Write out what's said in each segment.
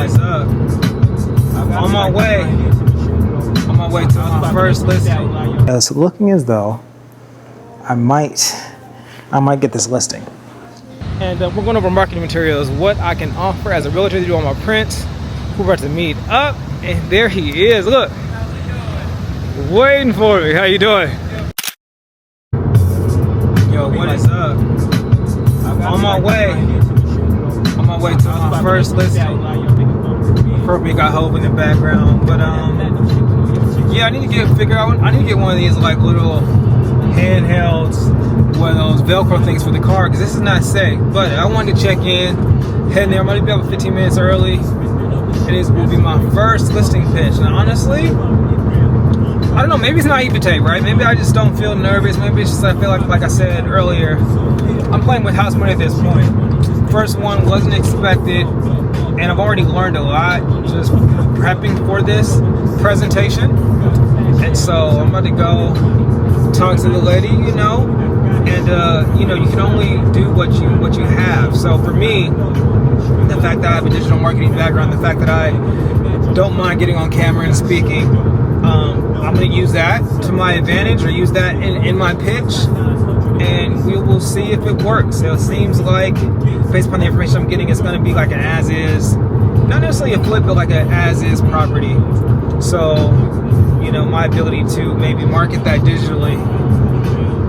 is up? On my way to my first listing. It's looking as though I might get this listing. And we're going over marketing materials, what I can offer as a realtor to do on my prints. We're about to meet up, and there he is. Look, waiting for me. How you doing? Yo, what is up? On my way to my first listing. Probably got Hope in the background, but yeah, I need to I need to get one of these like little handhelds, one of those Velcro things for the car, because this is not safe. But I wanted to check in, heading there. I'm gonna be up 15 minutes early. Will be my first listing pitch, and honestly, I don't know, maybe it's naivete, right? Maybe I just don't feel nervous. Maybe it's just I feel like I said earlier, I'm playing with house money at this point. First one wasn't expected, and I've already learned a lot just prepping for this presentation. And so I'm about to go talk to the lady, and you can only do what you have. So for me, the fact that I have a digital marketing background, the fact that I don't mind getting on camera and speaking, I'm going to use that to my advantage, or use that in my pitch, and we will see if it works. So it seems like, based upon the information I'm getting, it's going to be like an as-is, not necessarily a flip, but like an as-is property. So, my ability to maybe market that digitally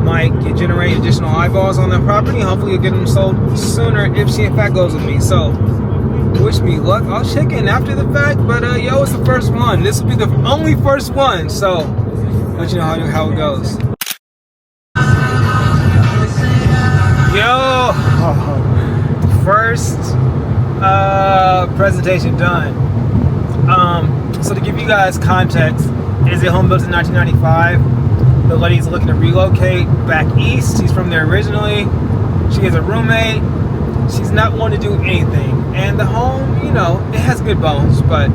might generate additional eyeballs on that property. Hopefully you'll get them sold sooner if she in fact goes with me. So wish me luck. I'll check in after the fact, but it's the first one. This will be the only first one, so let you know how it goes. Yo, first presentation done. So to give you guys context, is a home built in 1995. The lady's looking to relocate back east. She's from there originally. She has a roommate. She's not wanting to do anything. And the home, it has good bones, but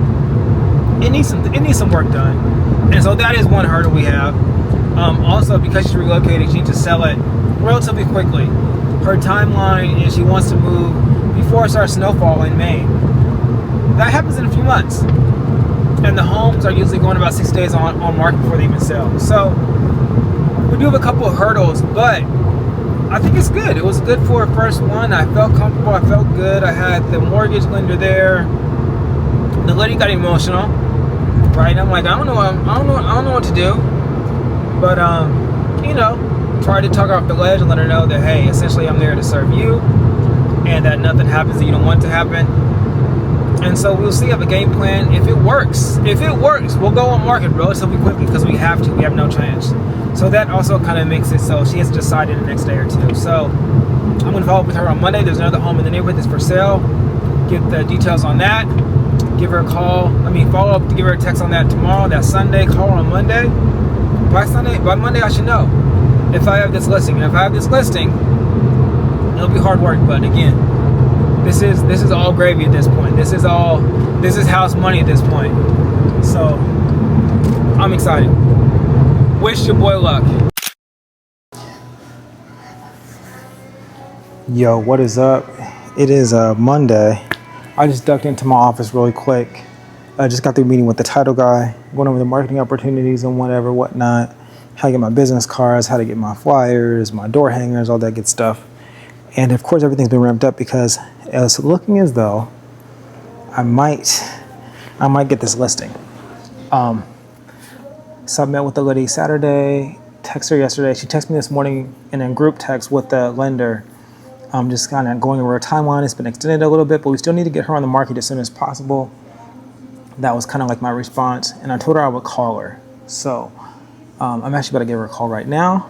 it needs some work done. And so that is one hurdle we have. Also, because she's relocating, she needs to sell it relatively quickly. Her timeline is she wants to move before it starts snowfall in May. That happens in a few months. And the homes are usually going about 6 days on market before they even sell. So we do have a couple of hurdles, but I think it's good. It was good for a first one. I felt comfortable. I felt good. I had the mortgage lender there. The lady got emotional, right? I'm like, I don't know what to do, but try to talk her off the ledge and let her know that, hey, essentially I'm there to serve you, and that nothing happens that you don't want to happen. And so we'll see, have a game plan. If it works, we'll go on market relatively quickly, because we have to. We have no chance. So that also kind of makes it so she has to decide in the next day or two. So I'm going to follow up with her on Monday. There's another home in the neighborhood that's for sale. Get the details on that. Give her a call. Follow up to give her a text on that tomorrow. That's Sunday. Call her on Monday. By Monday, I should know if I have this listing. And if I have this listing, it'll be hard work. But again, this is all gravy at this point. This is house money at this point. So I'm excited. Wish your boy luck. Yo, what is up? It is Monday. I just ducked into my office really quick. I just got through meeting with the title guy, going over the marketing opportunities and whatnot, how to get my business cards, how to get my flyers, my door hangers, all that good stuff. And of course, everything's been ramped up because it's looking as though I might get this listing. So I met with the lady Saturday, texted her yesterday. She texted me this morning in a group text with the lender. Just kind of going over her timeline. It's been extended a little bit, but we still need to get her on the market as soon as possible. That was kind of like my response. And I told her I would call her. So I'm actually about to give her a call right now,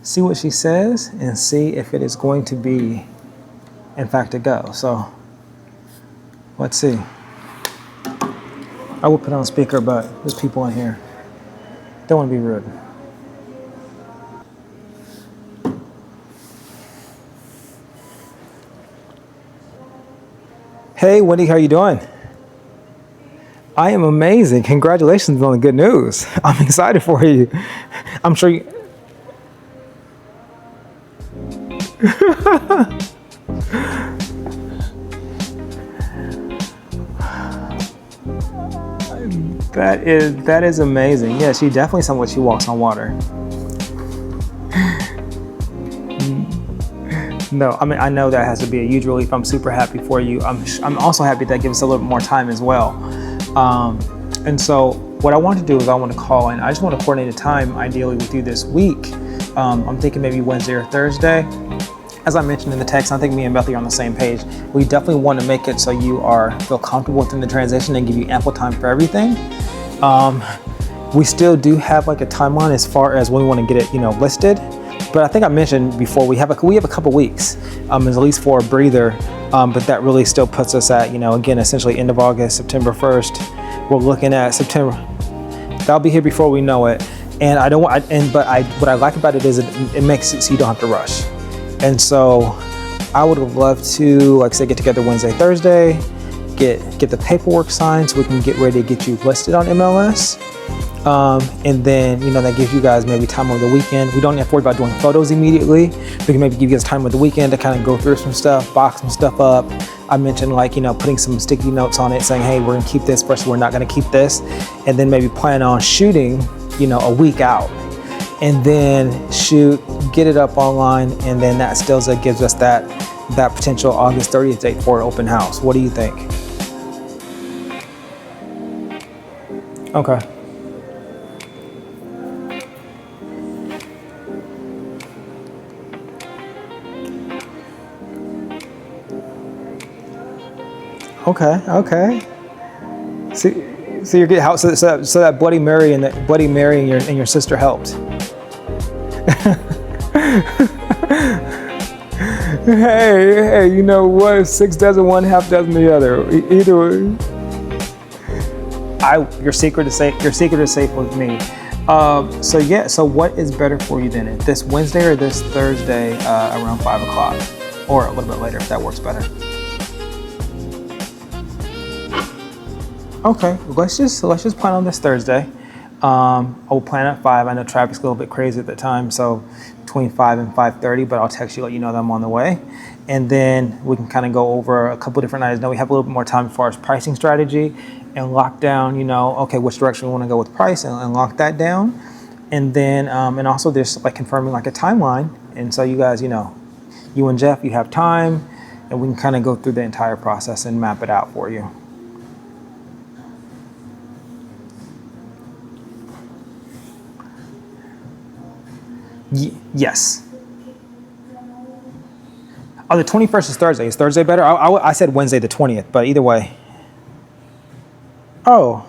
see what she says, and see if it is going to be, in fact, a go. So let's see. I will put on speaker, but there's people in here. Don't want to be rude. Hey, Wendy, how you doing? I am amazing. Congratulations on the good news. I'm excited for you. I'm sure you... That is amazing. Yeah, she definitely sounds like she walks on water. No, I mean, I know that has to be a huge relief. I'm super happy for you. I'm also happy that gives us a little bit more time as well. And so what I want to do is I want to call in. I just want to coordinate a time ideally with you this week. I'm thinking maybe Wednesday or Thursday. As I mentioned in the text, I think me and Bethany are on the same page. We definitely want to make it so you feel comfortable within the transition and give you ample time for everything. We still do have like a timeline as far as when we want to get it, listed. But I think I mentioned before we have a couple weeks, at least for a breather. But that really still puts us at, again, essentially end of August, September 1st. We're looking at September. That'll be here before we know it. And what I like about it is it makes it so you don't have to rush. And so I would love to, like I said, get together Wednesday, Thursday, get the paperwork signed so we can get ready to get you listed on MLS. And then, that gives you guys maybe time over the weekend. We don't have to worry about doing photos immediately. We can maybe give you guys time over the weekend to kind of go through some stuff, box some stuff up. I mentioned putting some sticky notes on it saying, hey, we're gonna keep this versus we're not gonna keep this. And then maybe plan on shooting, a week out. And then get it up online. And then that still gives us that potential August 30th date for an open house. What do you think? Okay. Okay. So you're getting how so that Bloody Mary and your sister helped. Hey, you know what? 6 dozen one, half dozen the other. Either way. Your secret is safe with me. So what is better for you then? This Wednesday or this Thursday around 5 o'clock, or a little bit later if that works better. Okay, let's just plan on this Thursday. I will plan at 5. I know traffic's a little bit crazy at the time, so between 5 and 5:30. But I'll text you, let you know that I'm on the way, and then we can kind of go over a couple different items. Now we have a little bit more time as far as pricing strategy and lock down. Okay, which direction we want to go with price and lock that down, and then and also there's like confirming like a timeline. And so you guys, you and Jeff, you have time, and we can kind of go through the entire process and map it out for you. Yes. Oh, the 21st is Thursday. Is Thursday better? I said Wednesday the 20th, but either way. Oh.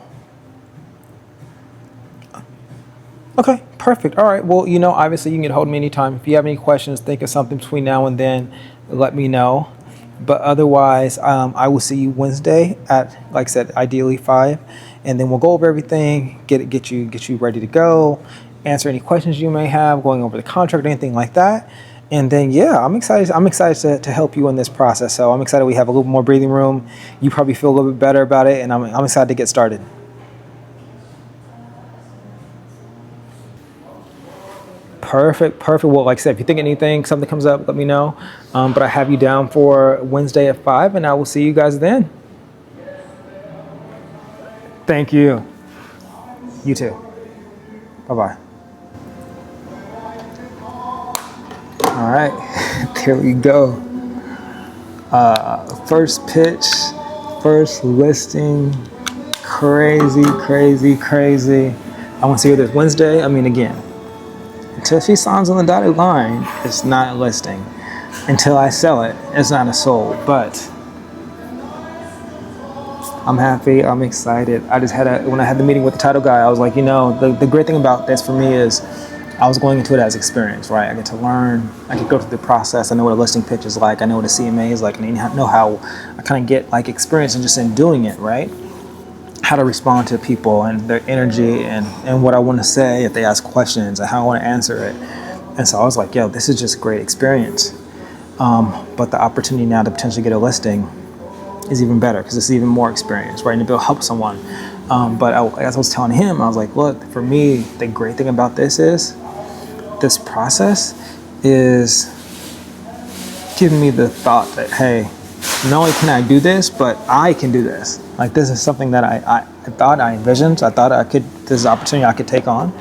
Okay, perfect. All right. Well, obviously you can get a hold of me anytime. If you have any questions, think of something between now and then, let me know. But otherwise, I will see you Wednesday at, like I said, ideally 5, and then we'll go over everything, get you ready to go, answer any questions you may have, going over the contract or anything like that. And then, yeah, I'm excited to help you in this process. So I'm excited we have a little more breathing room. You probably feel a little bit better about it, and I'm excited to get started. Perfect. Well, like I said, if you think anything, something comes up, let me know. But I have you down for Wednesday at 5, and I will see you guys then. Thank you. You too. Bye-bye. All right, there we go. First pitch, first listing, crazy. I want to see her this Wednesday. Again, until she signs on the dotted line, it's not a listing. Until I sell it, it's not a sold. But I'm happy, I'm excited. When I had the meeting with the title guy, I was like, the great thing about this for me is I was going into it as experience, right? I get to learn, I can go through the process. I know what a listing pitch is like. I know what a CMA is like. And I know how I kind of get like experience in just in doing it, right? How to respond to people and their energy and what I want to say if they ask questions and how I want to answer it. And so I was like, yo, this is just great experience. But the opportunity now to potentially get a listing is even better because it's even more experience, right? And to be able to help someone. But as I was telling him, I was like, look, for me, the great thing about this process is giving me the thought that, hey, not only can I do this, but I can do this. Like, this is something that I thought I envisioned. I thought this is an opportunity I could take on.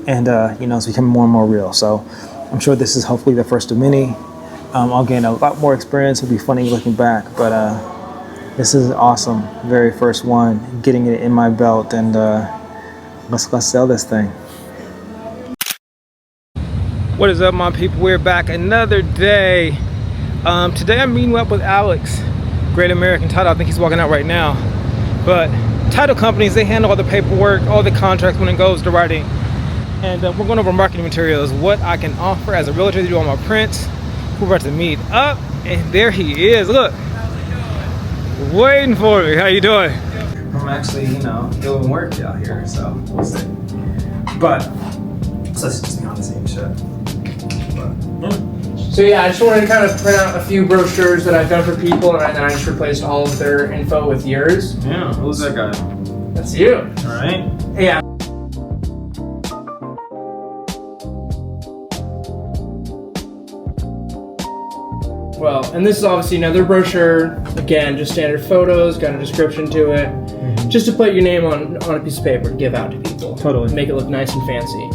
And, it's becoming more and more real. So I'm sure this is hopefully the first of many. I'll gain a lot more experience. It'll be funny looking back. But this is awesome. Very first one. Getting it in my belt. And let's sell this thing. What is up, my people? We're back another day. Today I'm meeting up with Alex, Great American Title. I think he's walking out right now. But title companies, they handle all the paperwork, all the contracts when it goes to writing. And we're going over marketing materials, what I can offer as a realtor to do all my prints. We're about to meet up, and there he is. Look, waiting for me. How you doing? I'm actually, doing work out here, so we'll see. But so let's just be on the same shit. So yeah, I just wanted to kind of print out a few brochures that I've done for people, and then I just replaced all of their info with yours. Yeah, who's that guy? That's you. All right. Yeah. Well, and this is obviously another brochure. Again, just standard photos, got a description to it. Mm-hmm. Just to put your name on a piece of paper to give out to people. Totally. Make it look nice and fancy.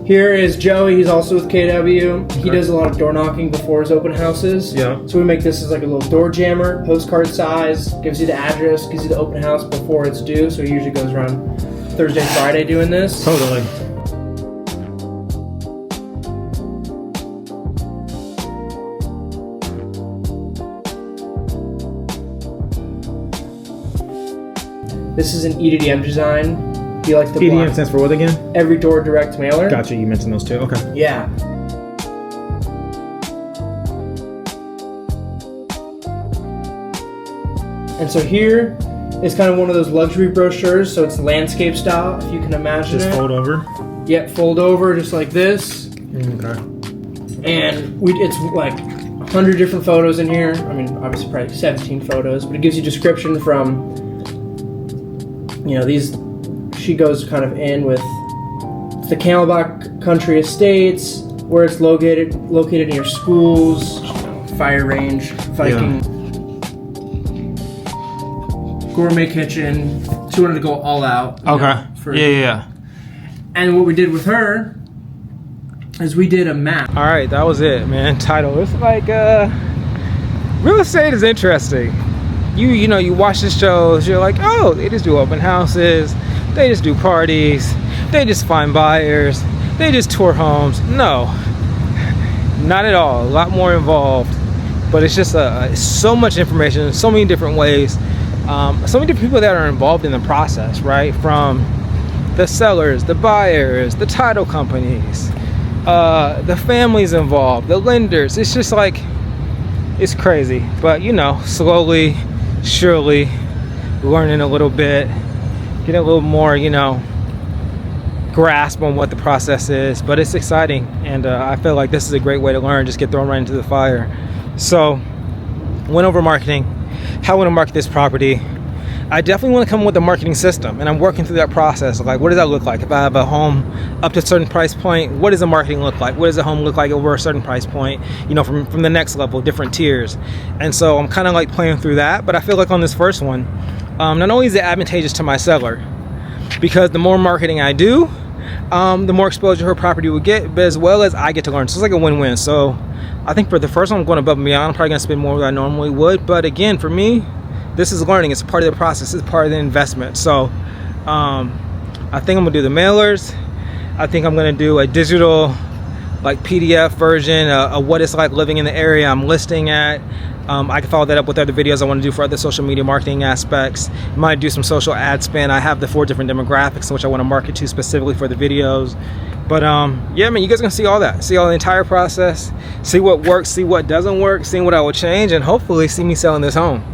Here is Joey. He's also with KW. He does a lot of door knocking before his open houses. Yeah. So we make this as like a little door jammer, postcard size, gives you the address, gives you the open house before it's due. So he usually goes around Thursday, Friday doing this. Totally. This is an EDM design. Do you like the EDM block? stands for what again? Every door direct mailer. Gotcha, you mentioned those two. Okay. Yeah. And so here is kind of one of those luxury brochures. So it's landscape style, if you can imagine Just it. fold over. Yep, fold over just like this. Okay. And it's like 100 different photos in here. I mean, obviously probably 17 photos, but it gives you description from, these. She goes kind of in with the Camelback Country Estates, where it's located in your schools, fire range, Viking, gourmet kitchen. She wanted to go all out. Okay. Yeah. And what we did with her is we did a map. All right, that was it, man. Title. It's like real estate is interesting. You watch the shows, you're like, oh, they just do open houses, they just do parties, they just find buyers, they just tour homes. No, not at all. A lot more involved, but it's just so much information, so many different ways, so many different people that are involved in the process, right? From the sellers, the buyers, the title companies, the families involved, the lenders. It's just like, it's crazy, but slowly, surely, learning a little bit, getting a little more, grasp on what the process is. But it's exciting, and I feel like this is a great way to learn. Just get thrown right into the fire. So, went over marketing, how I want to market this property. I definitely want to come up with a marketing system, and I'm working through that process. Like, what does that look like? If I have a home up to a certain price point, what does the marketing look like? What does the home look like over a certain price point? From the next level, different tiers. And so I'm kind of like playing through that. But I feel like on this first one, not only is it advantageous to my seller, because the more marketing I do, the more exposure her property will get, but as well as I get to learn. So it's like a win-win. So I think for the first one, I'm going above and beyond. I'm probably going to spend more than I normally would. But again, for me, this is learning. It's part of the process. It's part of the investment. So I think I'm gonna do the mailers. I think I'm gonna do a digital like PDF version of what it's like living in the area I'm listing at. I can follow that up with other videos I want to do for other social media marketing aspects. I might do some social ad spend. I have the 4 different demographics in which I want to market to specifically for the videos. But yeah, man, you guys are gonna see all that. See all the entire process. See what works, see what doesn't work, see what I will change, and hopefully see me selling this home.